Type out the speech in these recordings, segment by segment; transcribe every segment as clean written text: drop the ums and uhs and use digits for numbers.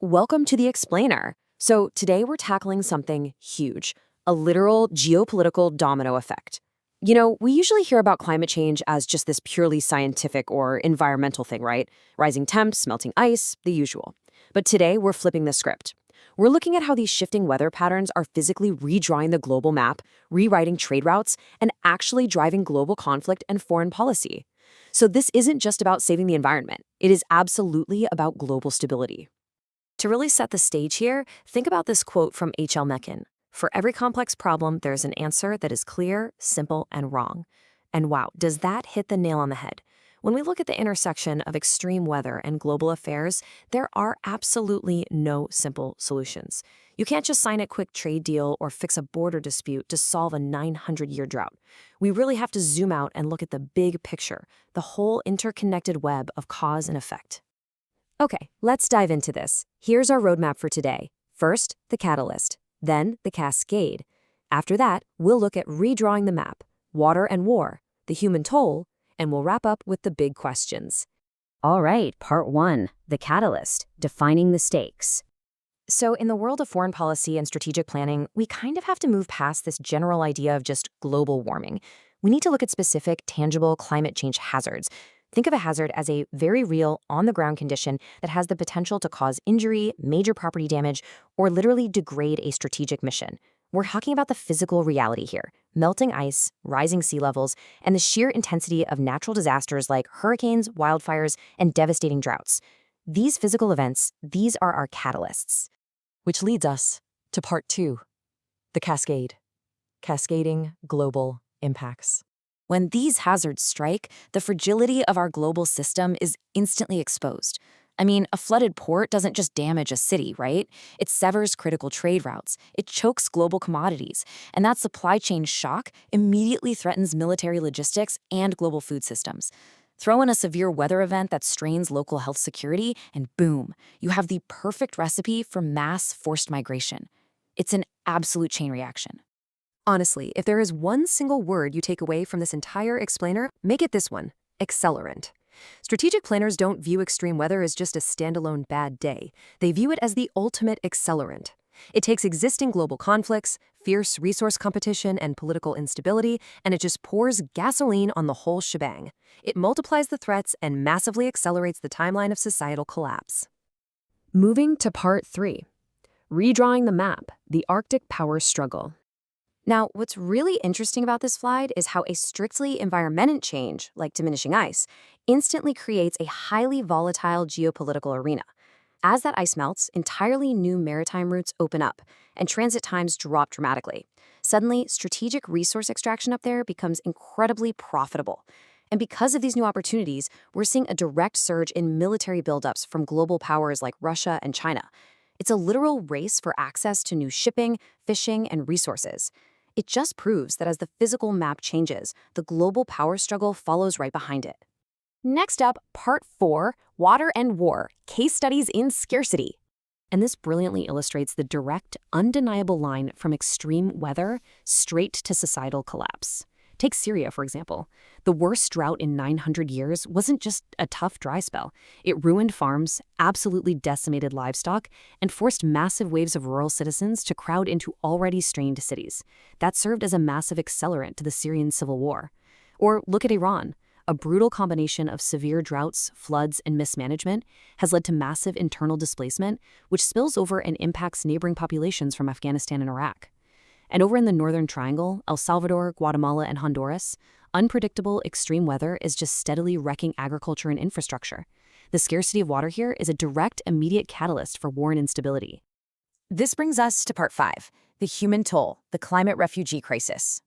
Welcome to the Explainer. So, today we're tackling something huge, a literal geopolitical domino effect. We usually hear about climate change as just this purely scientific or environmental thing, right? Rising temps, melting ice, the usual. But today we're flipping the script. We're looking at how these shifting weather patterns are physically redrawing the global map, rewriting trade routes, and actually driving global conflict and foreign policy. So, this isn't just about saving the environment, it is absolutely about global stability. To really set the stage here, think about this quote from H.L. Mencken. For every complex problem, there's an answer that is clear, simple, and wrong. And wow, does that hit the nail on the head? When we look at the intersection of extreme weather and global affairs, there are absolutely no simple solutions. You can't just sign a quick trade deal or fix a border dispute to solve a 900-year drought. We really have to zoom out and look at the big picture, the whole interconnected web of cause and effect. Okay, let's dive into this. Here's our roadmap for today. First, the catalyst, then the cascade. After that, we'll look at redrawing the map, water and war, the human toll, and we'll wrap up with the big questions. All right, part one, the catalyst, defining the stakes. So in the world of foreign policy and strategic planning, we kind of have to move past this general idea of just global warming. We need to look at specific, tangible climate change hazards. Think of a hazard as a very real, on-the-ground condition that has the potential to cause injury, major property damage, or literally degrade a strategic mission. We're talking about the physical reality here: melting ice, rising sea levels, and the sheer intensity of natural disasters like hurricanes, wildfires, and devastating droughts. These physical events, these are our catalysts. Which leads us to part two, the cascade. Cascading global impacts. When these hazards strike, the fragility of our global system is instantly exposed. I mean, a flooded port doesn't just damage a city, right? It severs critical trade routes. It chokes global commodities. And that supply chain shock immediately threatens military logistics and global food systems. Throw in a severe weather event that strains local health security, and boom, you have the perfect recipe for mass forced migration. It's an absolute chain reaction. Honestly, if there is one single word you take away from this entire explainer, make it this one: accelerant. Strategic planners don't view extreme weather as just a standalone bad day. They view it as the ultimate accelerant. It takes existing global conflicts, fierce resource competition, and political instability, and it just pours gasoline on the whole shebang. It multiplies the threats and massively accelerates the timeline of societal collapse. Moving to part three, redrawing the map, the Arctic power struggle. Now, what's really interesting about this slide is how a strictly environmental change, like diminishing ice, instantly creates a highly volatile geopolitical arena. As that ice melts, entirely new maritime routes open up, and transit times drop dramatically. Suddenly, strategic resource extraction up there becomes incredibly profitable. And because of these new opportunities, we're seeing a direct surge in military buildups from global powers like Russia and China. It's a literal race for access to new shipping, fishing, and resources. It just proves that as the physical map changes, the global power struggle follows right behind it. Next up, part four, water and war, case studies in scarcity. And this brilliantly illustrates the direct, undeniable line from extreme weather straight to societal collapse. Take Syria, for example. The worst drought in 900 years wasn't just a tough dry spell. It ruined farms, absolutely decimated livestock, and forced massive waves of rural citizens to crowd into already strained cities. That served as a massive accelerant to the Syrian civil war. Or look at Iran. A brutal combination of severe droughts, floods, and mismanagement has led to massive internal displacement, which spills over and impacts neighboring populations from Afghanistan and Iraq. And over in the Northern Triangle, El Salvador, Guatemala, and Honduras, unpredictable extreme weather is just steadily wrecking agriculture and infrastructure. The scarcity of water here is a direct, immediate catalyst for war and instability. This brings us to part five, the human toll, the climate refugee crisis.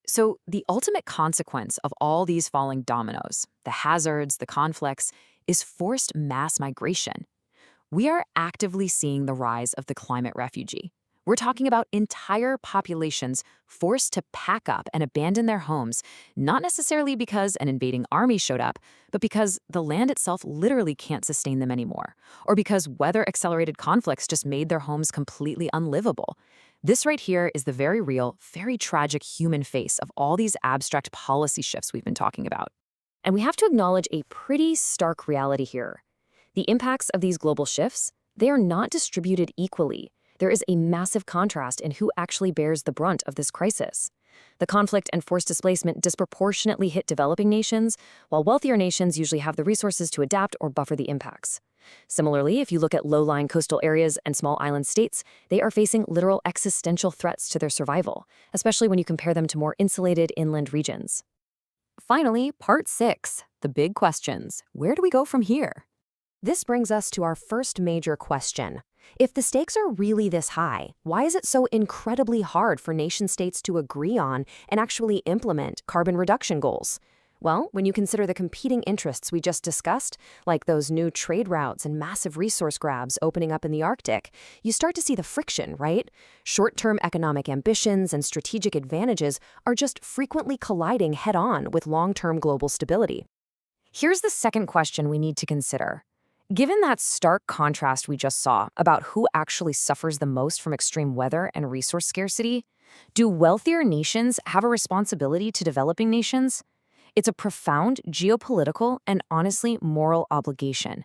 So the ultimate consequence of all these falling dominoes, the hazards, the conflicts, is forced mass migration. We are actively seeing the rise of the climate refugee. We're talking about entire populations forced to pack up and abandon their homes, not necessarily because an invading army showed up, but because the land itself literally can't sustain them anymore, or because weather-accelerated conflicts just made their homes completely unlivable. This right here is the very real, very tragic human face of all these abstract policy shifts we've been talking about. And we have to acknowledge a pretty stark reality here. The impacts of these global shifts, they are not distributed equally. There is a massive contrast in who actually bears the brunt of this crisis. The conflict and forced displacement disproportionately hit developing nations, while wealthier nations usually have the resources to adapt or buffer the impacts. Similarly, if you look at low-lying coastal areas and small island states, they are facing literal existential threats to their survival, especially when you compare them to more insulated inland regions. Finally, part 6, the big questions. Where do we go from here? This brings us to our first major question. If the stakes are really this high, why is it so incredibly hard for nation-states to agree on and actually implement carbon reduction goals? Well, when you consider the competing interests we just discussed, like those new trade routes and massive resource grabs opening up in the Arctic, you start to see the friction, right? Short-term economic ambitions and strategic advantages are just frequently colliding head-on with long-term global stability. Here's the second question we need to consider. Given that stark contrast we just saw about who actually suffers the most from extreme weather and resource scarcity, do wealthier nations have a responsibility to developing nations? It's a profound geopolitical and honestly moral obligation.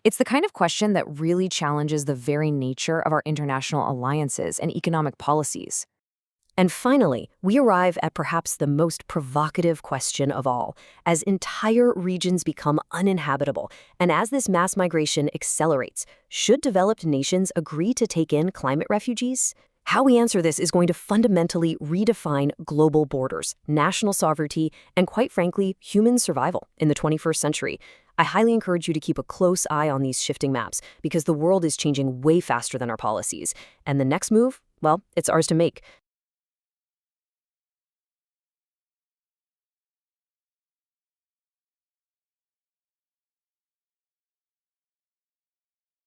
It's the kind of question that really challenges the very nature of our international alliances and economic policies. And finally, we arrive at perhaps the most provocative question of all. As entire regions become uninhabitable, and as this mass migration accelerates, should developed nations agree to take in climate refugees? How we answer this is going to fundamentally redefine global borders, national sovereignty, and quite frankly, human survival in the 21st century. I highly encourage you to keep a close eye on these shifting maps because the world is changing way faster than our policies. And the next move, well, it's ours to make.